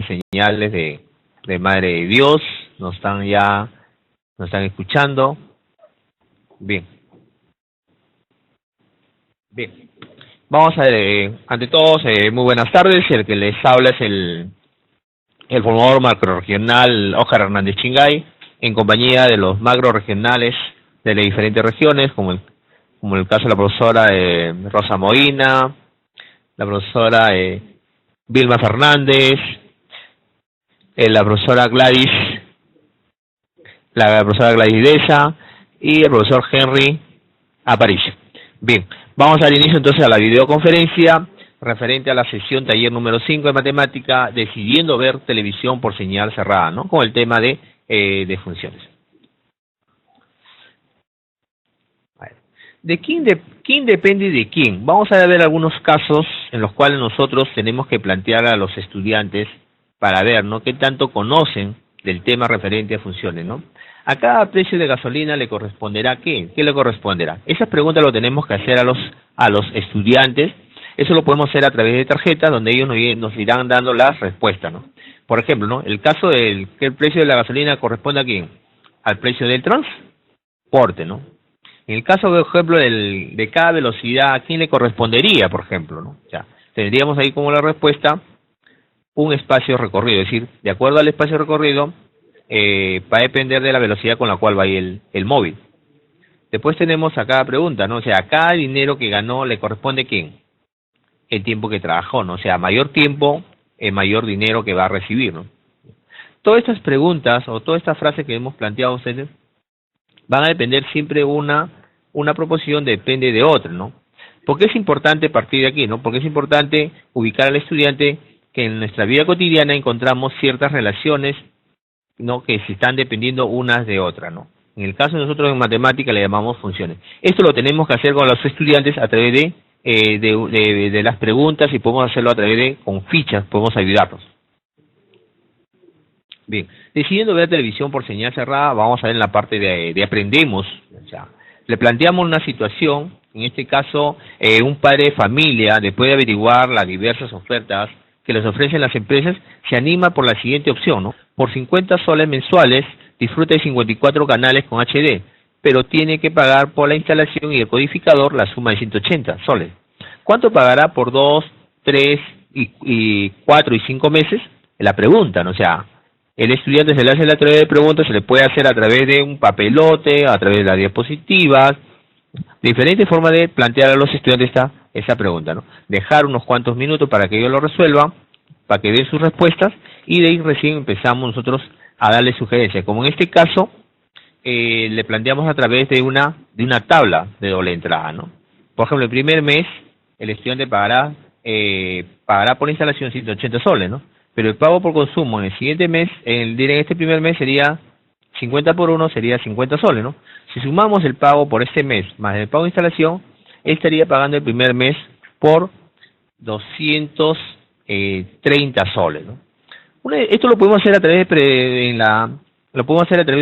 señales de Madre de Dios. Nos están escuchando. Bien. Bien. Vamos a ver, ante todo, muy buenas tardes. El que les habla es el formador macrorregional Óscar Hernández Chingay, en compañía de los macrorregionales de las diferentes regiones, como el caso de la profesora Rosa Moina, la profesora Vilma Fernández, la profesora Gladys Deza y el profesor Henry Aparicio. Bien, vamos a dar inicio entonces a la videoconferencia referente a la sesión taller número 5 de matemática, decidiendo ver televisión por señal cerrada, ¿no? Con el tema de funciones. ¿De quién depende de quién? Vamos a ver algunos casos en los cuales nosotros tenemos que plantear a los estudiantes para ver, ¿no?, qué tanto conocen del tema referente a funciones, ¿no? A cada precio de gasolina le corresponderá ¿qué? ¿Qué le corresponderá? Esas preguntas lo tenemos que hacer a los estudiantes. Eso lo podemos hacer a través de tarjetas, donde ellos nos irán dando las respuestas, ¿no? Por ejemplo, ¿no?, el caso del que el precio de la gasolina corresponde a quién, al precio del transporte, ¿no? En el caso, por ejemplo, de cada velocidad, ¿a quién le correspondería, por ejemplo, ¿no? O sea, tendríamos ahí como la respuesta un espacio recorrido, es decir, de acuerdo al espacio recorrido, va a depender de la velocidad con la cual va el móvil. Después tenemos a cada pregunta, ¿no? O sea, a cada dinero que ganó le corresponde ¿quién? El tiempo que trabajó, ¿no? O sea, mayor tiempo, mayor dinero que va a recibir, ¿no? Todas estas preguntas o todas estas frases que hemos planteado a ustedes van a depender siempre una proposición depende de otra, ¿no? ¿Por qué es importante partir de aquí, no? Porque es importante ubicar al estudiante que en nuestra vida cotidiana encontramos ciertas relaciones, ¿no?, que se están dependiendo unas de otras, ¿no? En el caso de nosotros en matemática le llamamos funciones. Esto lo tenemos que hacer con los estudiantes a través de las preguntas, y podemos hacerlo a través con fichas, podemos ayudarlos. Bien, decidiendo ver televisión por señal cerrada, vamos a ver en la parte de aprendemos. O sea, le planteamos una situación, en este caso, un padre de familia, después de averiguar las diversas ofertas que les ofrecen las empresas, se anima por la siguiente opción, ¿no? Por 50 soles mensuales, disfruta de 54 canales con HD, pero tiene que pagar por la instalación y el codificador la suma de 180 soles. ¿Cuánto pagará por 2, 3, 4 y 5 meses? La pregunta, ¿no? O sea, el estudiante se le hace la tarea de preguntas, se le puede hacer a través de un papelote, a través de las diapositivas, diferentes formas de plantear a los estudiantes esa pregunta, ¿no? Dejar unos cuantos minutos para que ellos lo resuelvan, para que den sus respuestas, y de ahí recién empezamos nosotros a darle sugerencias. Como en este caso, le planteamos a través de una tabla de doble entrada, ¿no? Por ejemplo, el primer mes, el estudiante pagará por instalación 180 soles, ¿no? Pero el pago por consumo en el siguiente mes, en este primer mes sería 50 por 1, sería 50 soles, ¿no? Si sumamos el pago por este mes más el pago de instalación, él estaría pagando el primer mes por 230 soles, ¿no? Esto lo podemos hacer a través de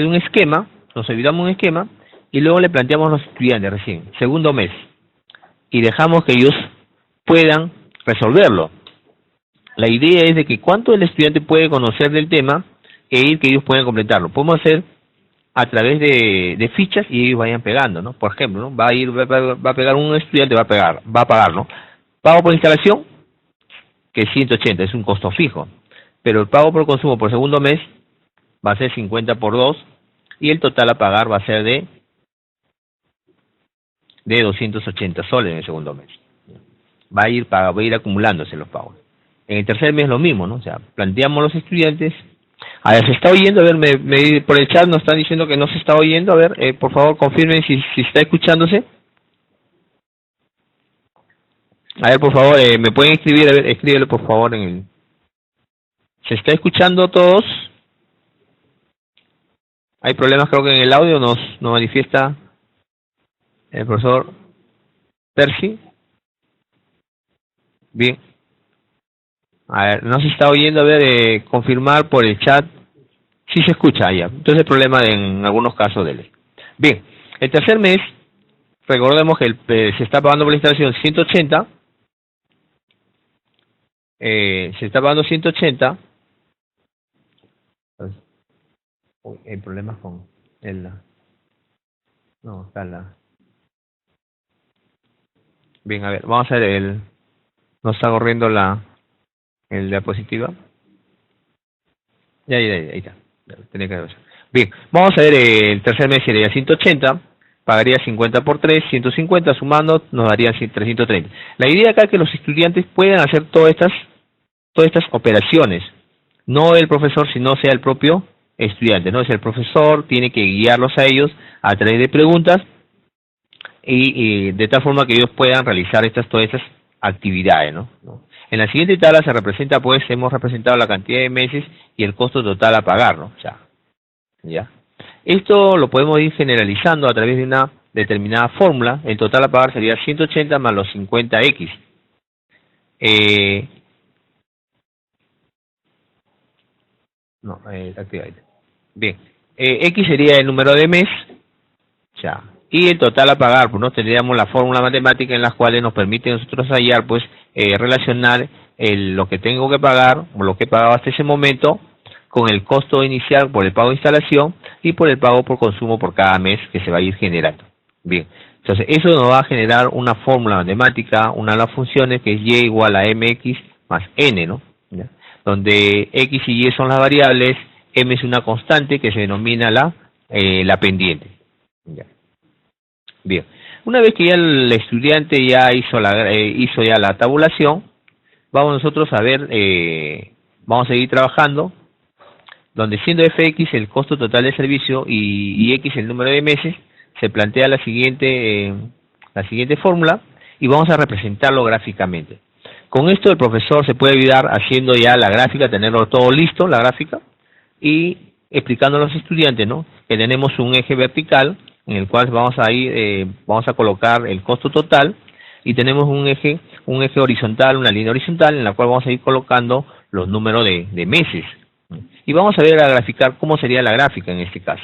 un esquema, nos olvidamos un esquema, y luego le planteamos a los estudiantes recién, segundo mes, y dejamos que ellos puedan resolverlo. La idea es de que cuánto el estudiante puede conocer del tema que ellos puedan completarlo. Podemos hacer a través de fichas y ellos vayan pegando, ¿no? Por ejemplo, ¿no? Va a pegar un estudiante, va a pagar, ¿no? Pago por instalación, que es 180, es un costo fijo. Pero el pago por consumo por segundo mes va a ser 50 por 2, y el total a pagar va a ser de 280 soles en el segundo mes. Va a ir acumulándose los pagos. En el tercer mes lo mismo, ¿no? O sea, planteamos a los estudiantes. A ver, ¿se está oyendo? A ver, por el chat nos están diciendo que no se está oyendo. A ver, por favor, confirmen si está escuchándose. A ver, por favor, me pueden escribir. A ver, escríbelo por favor ¿Se está escuchando todos? Hay problemas, creo que en el audio nos manifiesta el profesor Percy. Bien. A ver, no se está oyendo. A ver, confirmar por el chat. Sí se escucha ya. Entonces el problema en algunos casos de él. Bien, el tercer mes, recordemos que se está pagando por la instalación 180. Se está pagando 180. Uy, hay problemas con el... No, está la... Bien, a ver, vamos a ver el... Nos está corriendo el diapositiva. Ya, ahí está. Tenía que ver eso. Bien, vamos a ver el tercer mes sería 180, pagaría 50 por 3, 150, sumando nos darían 330. La idea acá es que los estudiantes puedan hacer todas estas operaciones, no el profesor, sino sea el propio estudiante, ¿no? Es el profesor, tiene que guiarlos a ellos a través de preguntas y de tal forma que ellos puedan realizar todas estas actividades, ¿no? En la siguiente tabla se representa, pues, hemos representado la cantidad de meses y el costo total a pagar, ¿no? O sea, ¿ya? Esto lo podemos ir generalizando a través de una determinada fórmula. El total a pagar sería 180 más los 50x. Activate. Bien, x sería el número de mes, ya, y el total a pagar, pues no tendríamos la fórmula matemática en las cuales nos permite nosotros hallar, pues, relacionar lo que tengo que pagar, o lo que he pagado hasta ese momento, con el costo inicial por el pago de instalación y por el pago por consumo por cada mes que se va a ir generando. Bien, entonces eso nos va a generar una fórmula matemática, una de las funciones que es y igual a mx más n, ¿no? ¿Ya? Donde x y y son las variables, m es una constante que se denomina la pendiente. ¿Ya? Bien, una vez que ya el estudiante ya hizo ya la tabulación, vamos nosotros a ver, vamos a seguir trabajando, donde siendo fx el costo total de servicio y x el número de meses, se plantea la siguiente fórmula y vamos a representarlo gráficamente. Con esto el profesor se puede ayudar haciendo ya la gráfica, tenerlo todo listo, la gráfica, y explicando a los estudiantes, ¿no? Que tenemos un eje vertical en el cual vamos a colocar el costo total y tenemos un eje horizontal, una línea horizontal en la cual vamos a ir colocando los números de meses. Y vamos a ver a graficar cómo sería la gráfica en este caso.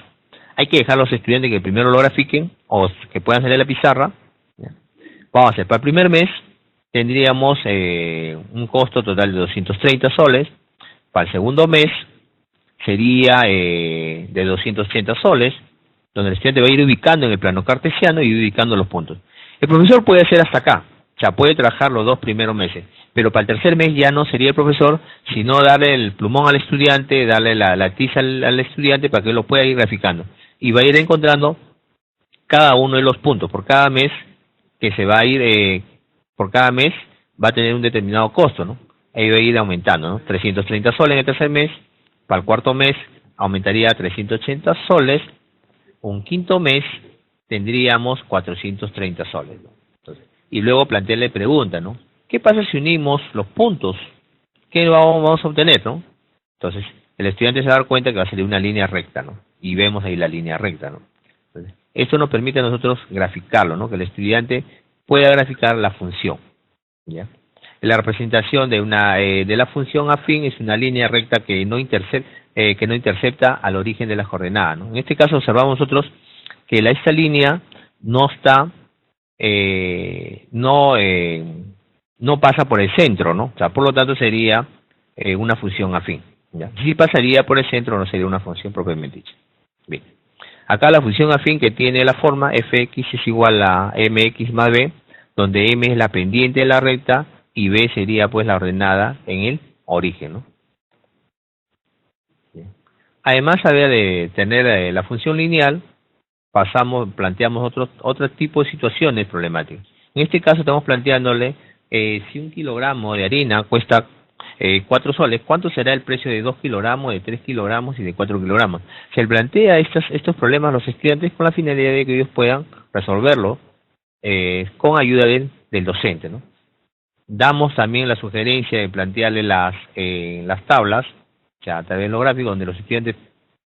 Hay que dejar a los estudiantes que primero lo grafiquen o que puedan salir a la pizarra. Vamos a hacer, para el primer mes tendríamos un costo total de 230 soles. Para el segundo mes sería de 280 soles, donde el estudiante va a ir ubicando en el plano cartesiano y ubicando los puntos. El profesor puede hacer hasta acá, o sea, puede trabajar los 2 primeros meses, pero para el tercer mes ya no sería el profesor, sino darle el plumón al estudiante, darle la tiza al estudiante para que lo pueda ir graficando. Y va a ir encontrando cada uno de los puntos. Por cada mes que se va a ir, por cada mes va a tener un determinado costo, ¿no? Ahí va a ir aumentando, ¿no? 330 soles en el tercer mes, para el cuarto mes aumentaría a 380 soles, un quinto mes tendríamos 430 soles, ¿no? Entonces, y luego plantearle pregunta, ¿no? ¿Qué pasa si unimos los puntos? ¿Qué vamos a obtener, no? Entonces, el estudiante se va a dar cuenta que va a salir una línea recta, ¿no? Y vemos ahí la línea recta, ¿no? Entonces, esto nos permite a nosotros graficarlo, ¿no? Que el estudiante pueda graficar la función, ¿ya? La representación de la función afín es una línea recta que no intercepta al origen de las coordenadas, ¿no? En este caso observamos nosotros que esta línea no está, no pasa por el centro, ¿no? O sea, por lo tanto sería una función afín, ¿ya? Si pasaría por el centro no sería una función propiamente dicha. Bien. Acá la función afín que tiene la forma fx es igual a mx más b, donde m es la pendiente de la recta y b sería pues la ordenada en el origen, ¿no? Bien. Además, a ver, de tener la función lineal, planteamos otro tipo de situaciones problemáticas. En este caso estamos planteándole si 1 kilogramo de harina cuesta 4 soles, ¿cuánto será el precio de 2 kilogramos, de 3 kilogramos y de 4 kilogramos? Se plantea estos problemas a los estudiantes con la finalidad de que ellos puedan resolverlo con ayuda del docente, ¿no? Damos también la sugerencia de plantearle las tablas, o sea, a través de los gráficos, donde los estudiantes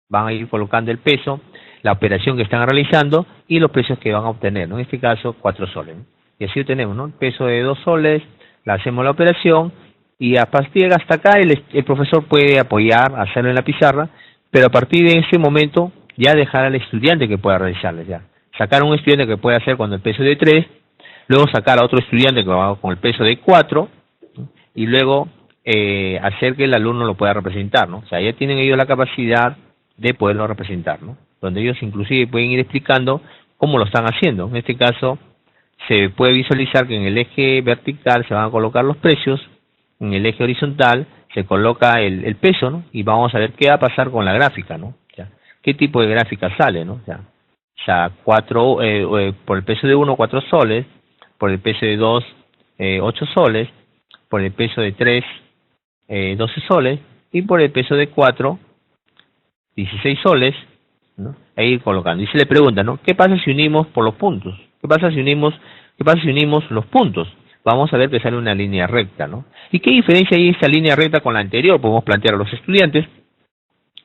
van a ir colocando el peso, la operación que están realizando y los precios que van a obtener, ¿no? En este caso, 4 soles, ¿no? Y así obtenemos, ¿no? El peso de 2 soles, le hacemos la operación y a partir de hasta acá el profesor puede apoyar, hacerlo en la pizarra, pero a partir de ese momento ya dejar al estudiante que pueda realizarlo, ya. Sacar a un estudiante que puede hacer con el peso de 3, luego sacar a otro estudiante que va con el peso de 4, ¿no? Y luego hacer que el alumno lo pueda representar, ¿no? O sea, ya tienen ellos la capacidad de poderlo representar, ¿no? Donde ellos inclusive pueden ir explicando cómo lo están haciendo. En este caso, se puede visualizar que en el eje vertical se van a colocar los precios, en el eje horizontal se coloca el peso, ¿no? Y vamos a ver qué va a pasar con la gráfica, ¿no? O sea, qué tipo de gráfica sale, ¿no? O sea por el peso de 1, 4 soles, por el peso de 2, 8 soles, por el peso de 3, 12 soles, y por el peso de 4, 16 soles, ¿no? E ir colocando. Y se le pregunta, ¿no? ¿Qué pasa si unimos por los puntos? ¿Qué pasa si unimos los puntos? Vamos a ver que sale una línea recta, ¿no? ¿Y qué diferencia hay esta línea recta con la anterior? Podemos plantear a los estudiantes,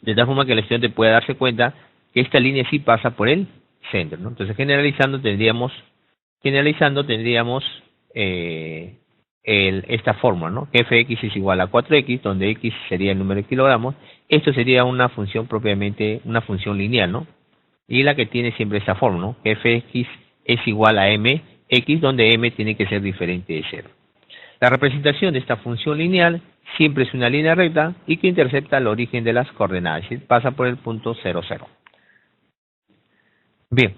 de tal forma que el estudiante pueda darse cuenta que esta línea sí pasa por el centro, ¿no? Entonces, generalizando tendríamos esta fórmula, ¿no? Que fx es igual a 4x, donde x sería el número de kilogramos. Esto sería una función propiamente, una función lineal, ¿no? Y la que tiene siempre esta fórmula, ¿no? Que fx es igual a mx, donde m tiene que ser diferente de 0. La representación de esta función lineal siempre es una línea recta y que intercepta el origen de las coordenadas, es decir, pasa por el punto 0, 0. Bien,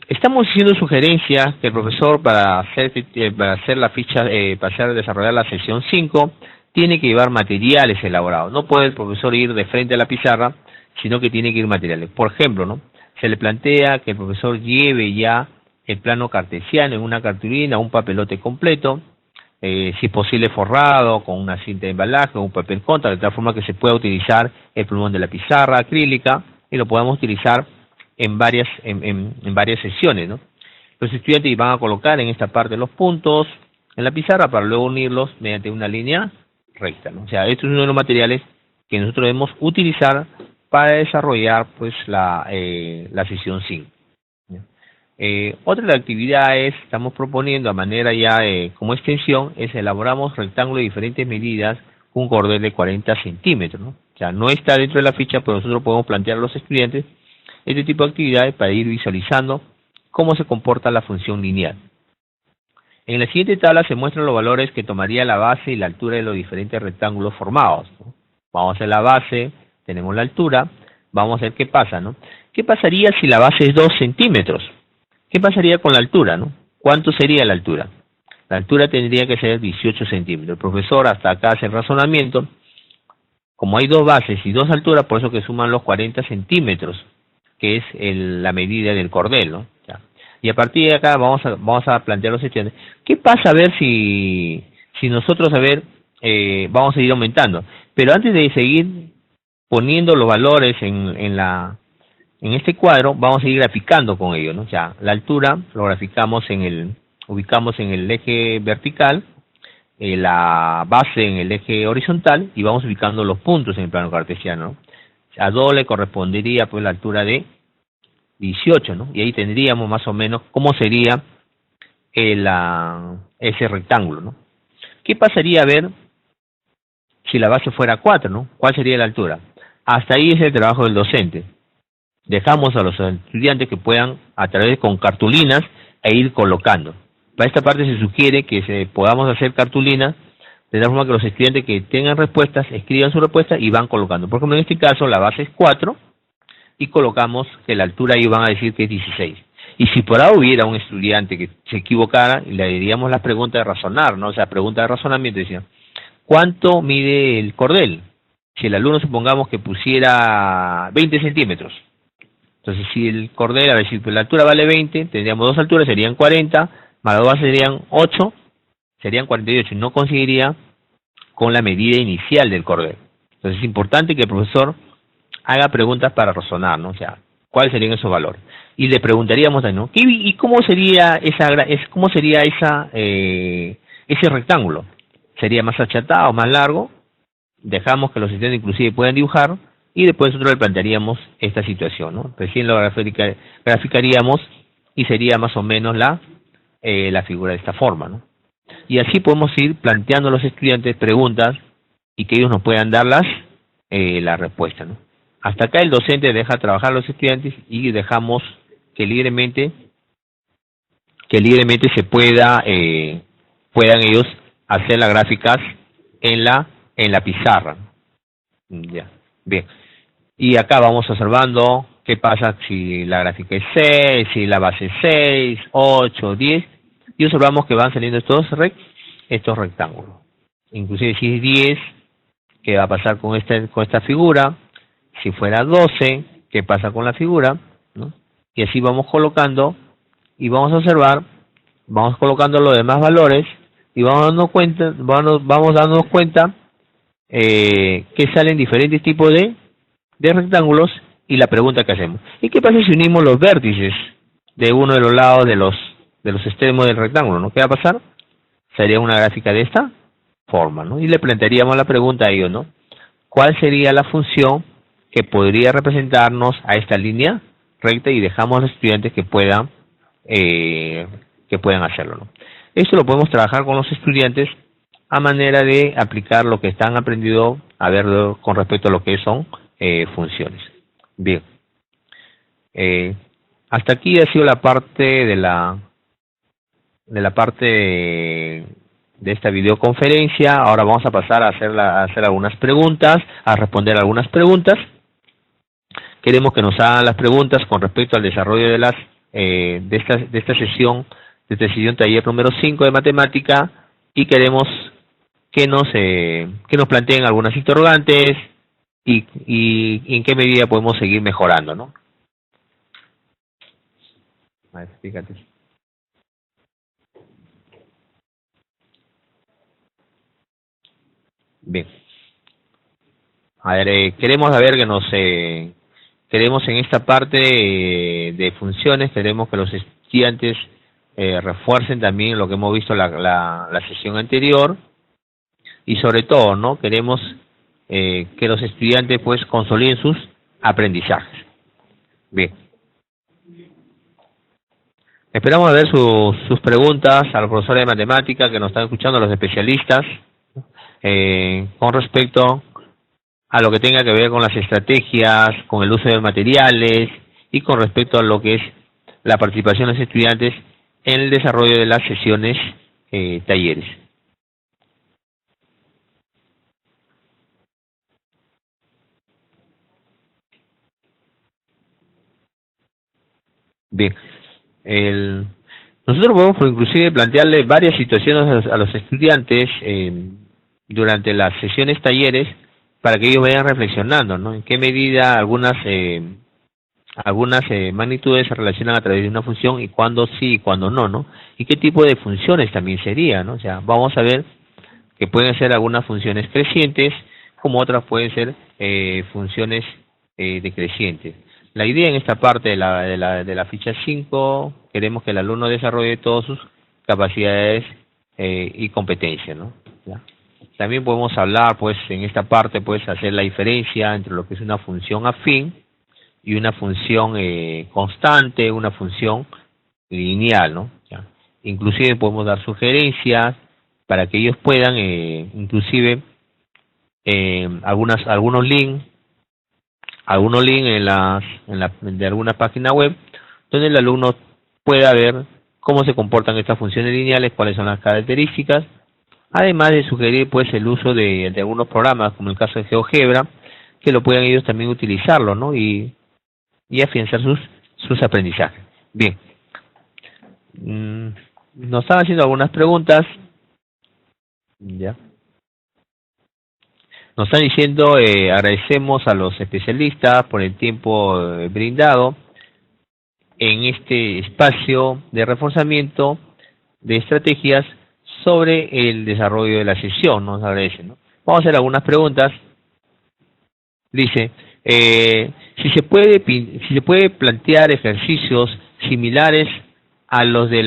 estamos haciendo sugerencias que el profesor para hacer la ficha, para desarrollar la sesión 5, tiene que llevar materiales elaborados. No puede el profesor ir de frente a la pizarra, sino que tiene que ir materiales. Por ejemplo, ¿no? Se le plantea que el profesor lleve ya el plano cartesiano en una cartulina, un papelote completo, si es posible forrado con una cinta de embalaje o un papel contra, de tal forma que se pueda utilizar el plumón de la pizarra acrílica y lo podamos utilizar en varias sesiones, ¿no? Los estudiantes van a colocar en esta parte los puntos en la pizarra para luego unirlos mediante una línea recta, ¿no? O sea, esto es uno de los materiales que nosotros debemos utilizar para desarrollar pues la sesión 5. Otra de las actividades que estamos proponiendo a manera ya como extensión es elaboramos rectángulos de diferentes medidas con un cordel de 40 centímetros, ¿no? O sea, no está dentro de la ficha, pero nosotros podemos plantear a los estudiantes este tipo de actividades para ir visualizando cómo se comporta la función lineal. En la siguiente tabla se muestran los valores que tomaría la base y la altura de los diferentes rectángulos formados, ¿no? Vamos a hacer la base, tenemos la altura, vamos a ver qué pasa, ¿no? ¿Qué pasaría si la base es 2 centímetros? ¿Qué pasaría con la altura, no? ¿Cuánto sería la altura? La altura tendría que ser 18 centímetros. El profesor hasta acá hace el razonamiento. Como hay dos bases y dos alturas, por eso que suman los 40 centímetros, que es la medida del cordel, ¿no? Ya. Y a partir de acá vamos a plantear los estudiantes. ¿Qué pasa a ver si nosotros, vamos a ir aumentando? Pero antes de seguir poniendo los valores en este cuadro, vamos a ir graficando con ello, ¿no? O sea, la altura lo graficamos ubicamos en el eje vertical, la base en el eje horizontal y vamos ubicando los puntos en el plano cartesiano, ¿no? A 2 le correspondería pues la altura de 18, ¿no? Y ahí tendríamos más o menos cómo sería ese rectángulo, ¿no? ¿Qué pasaría a ver si la base fuera 4, ¿no? ¿Cuál sería la altura? Hasta ahí es el trabajo del docente. Dejamos a los estudiantes que puedan, a través con cartulinas, ir colocando. Para esta parte se sugiere que podamos hacer cartulinas, de tal forma que los estudiantes que tengan respuestas, escriban su respuesta y van colocando. Por ejemplo, en este caso la base es 4 y colocamos que la altura ahí van a decir que es 16. Y si por ahí hubiera un estudiante que se equivocara, le diríamos la pregunta de razonar, ¿no? O sea, pregunta de razonamiento, decía, ¿cuánto mide el cordel? Si el alumno supongamos que pusiera 20 centímetros. Entonces, si el cordel, a ver, si la altura vale 20, tendríamos dos alturas, serían 40, más las dos bases serían 8, serían 48, y no conseguiría con la medida inicial del cordel. Entonces, es importante que el profesor haga preguntas para razonar, ¿no? O sea, ¿cuáles serían esos valores? Y le preguntaríamos también, ¿no? ¿Y cómo sería ese rectángulo? ¿Sería más achatado, más largo? Dejamos que los estudiantes inclusive puedan dibujar, y después nosotros le plantearíamos esta situación, ¿no? Recién lo graficaríamos y sería más o menos la figura de esta forma, ¿no? Y así podemos ir planteando a los estudiantes preguntas y que ellos nos puedan dar la respuesta, ¿no? Hasta acá el docente deja trabajar a los estudiantes y dejamos que libremente se puedan ellos hacer las gráficas en la pizarra. Ya, bien. Y acá vamos observando qué pasa si la gráfica es 6, si la base es 6, 8, 10. Y observamos que van saliendo estos rectángulos. Inclusive si es 10, ¿qué va a pasar con esta figura? Si fuera 12, ¿qué pasa con la figura? ¿No? Y así vamos colocando y vamos a observar, vamos colocando los demás valores y vamos dándonos cuenta que salen diferentes tipos de rectángulos y la pregunta que hacemos. ¿Y qué pasa si unimos los vértices de uno de los lados de los extremos del rectángulo? ¿No? ¿Qué va a pasar? Sería una gráfica de esta forma, ¿no? Y le plantearíamos la pregunta a ellos, ¿no? ¿Cuál sería la función que podría representarnos a esta línea recta? Y dejamos a los estudiantes que puedan hacerlo, ¿no? Esto lo podemos trabajar con los estudiantes a manera de aplicar lo que están aprendido a ver con respecto a lo que son funciones. Bien, hasta aquí ha sido la parte de la parte de esta videoconferencia. Ahora vamos a pasar a hacer algunas preguntas, a responder algunas preguntas. Queremos que nos hagan las preguntas con respecto al desarrollo de esta sesión taller número 5 de matemática, y queremos que nos planteen algunas interrogantes y en qué medida podemos seguir mejorando, ¿no? A ver, fíjate. Bien. A ver, queremos saber que queremos en esta parte de funciones, queremos que los estudiantes refuercen también lo que hemos visto la sesión anterior, y sobre todo, ¿no? Queremos que los estudiantes pues consoliden sus aprendizajes. Bien. Esperamos a ver sus preguntas a los profesores de matemática que nos están escuchando, a los especialistas, con respecto a lo que tenga que ver con las estrategias, con el uso de materiales y con respecto a lo que es la participación de los estudiantes en el desarrollo de las sesiones talleres. Bien, nosotros podemos inclusive plantearle varias situaciones a los estudiantes durante las sesiones talleres para que ellos vayan reflexionando, ¿no? En qué medida algunas magnitudes se relacionan a través de una función y cuándo sí y cuándo no, ¿no? Y qué tipo de funciones también sería, ¿no? O sea, vamos a ver que pueden ser algunas funciones crecientes, como otras pueden ser funciones decrecientes. La idea en esta parte de la ficha 5, queremos que el alumno desarrolle todas sus capacidades y competencias, ¿no? ¿Ya? También podemos hablar, pues, en esta parte, pues, hacer la diferencia entre lo que es una función afín y una función constante, una función lineal, ¿no? ¿Ya? Inclusive podemos dar sugerencias para que ellos puedan, inclusive, algunos links de alguna página web donde el alumno pueda ver cómo se comportan estas funciones lineales, cuáles son las características, además de sugerir pues el uso de algunos programas, como el caso de GeoGebra, que lo puedan ellos también utilizarlo, ¿no? Y afianzar sus aprendizajes. Bien, nos están haciendo algunas preguntas, ya. Nos están diciendo, agradecemos a los especialistas por el tiempo brindado en este espacio de reforzamiento de estrategias sobre el desarrollo de la sesión. Nos agradecen, ¿no? Vamos a hacer algunas preguntas. Dice, si se puede plantear ejercicios similares a los de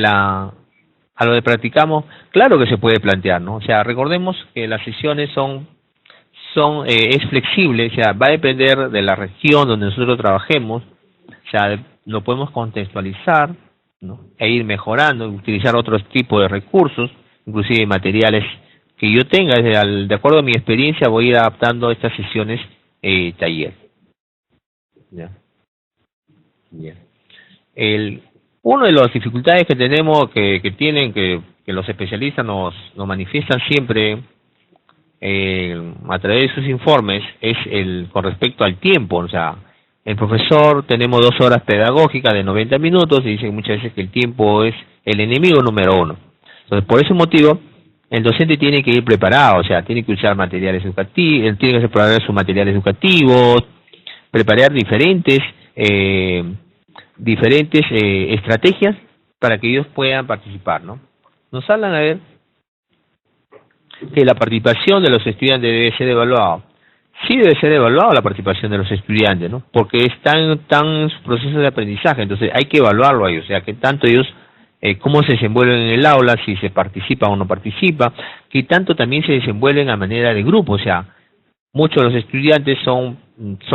practicamos. Claro que se puede plantear, ¿no? O sea, recordemos que las sesiones es flexible, o sea, va a depender de la región donde nosotros trabajemos, o sea, lo podemos contextualizar, ¿no? E ir mejorando, utilizar otros tipos de recursos, inclusive materiales que yo tenga, de acuerdo a mi experiencia voy a ir adaptando estas sesiones taller. ¿Ya? Bien. Una de las dificultades que tenemos, que los especialistas nos manifiestan siempre, a través de sus informes es el con respecto al tiempo. O sea, el profesor, tenemos 2 horas pedagógicas de 90 minutos y dice muchas veces que el tiempo es el enemigo número uno. Entonces, por ese motivo, el docente tiene que ir preparado, o sea, tiene que usar materiales educativos, tiene que preparar sus materiales educativos, preparar eh, diferentes estrategias para que ellos puedan participar, ¿no? Nos hablan, a ver, que la participación de los estudiantes debe ser evaluada. Sí debe ser evaluada la participación de los estudiantes, ¿no? Porque están en su proceso de aprendizaje, entonces hay que evaluarlo a ellos, o sea, que tanto ellos, cómo se desenvuelven en el aula, si se participa o no participa, que tanto también se desenvuelven a manera de grupo, o sea, muchos de los estudiantes son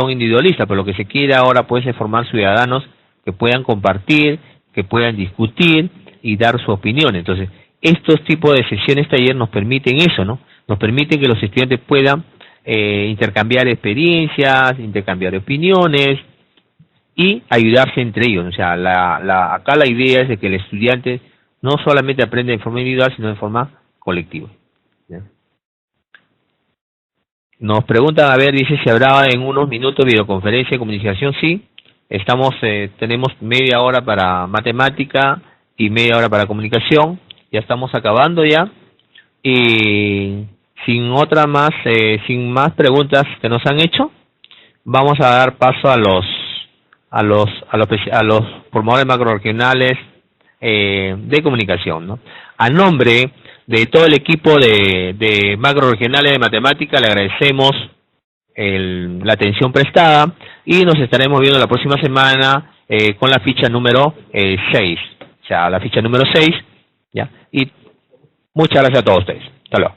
individualistas, pero lo que se quiere ahora pues es formar ciudadanos que puedan compartir, que puedan discutir y dar su opinión. Entonces, estos tipos de sesiones taller nos permiten eso, ¿no? Nos permiten que los estudiantes puedan intercambiar experiencias, intercambiar opiniones y ayudarse entre ellos. O sea, acá la idea es de que el estudiante no solamente aprende de forma individual, sino de forma colectiva, ¿ya? Nos preguntan, a ver, dice si habrá en unos minutos videoconferencia de comunicación. Sí, tenemos media hora para matemática y media hora para comunicación. Ya estamos acabando ya. Y sin más preguntas que nos han hecho, vamos a dar paso a los formadores macroregionales de comunicación, ¿no? A nombre de todo el equipo de macroregionales de matemática, le agradecemos la atención prestada y nos estaremos viendo la próxima semana con la ficha número 6, o sea, la ficha número 6, ¿ya? Y muchas gracias a todos ustedes. Hasta luego.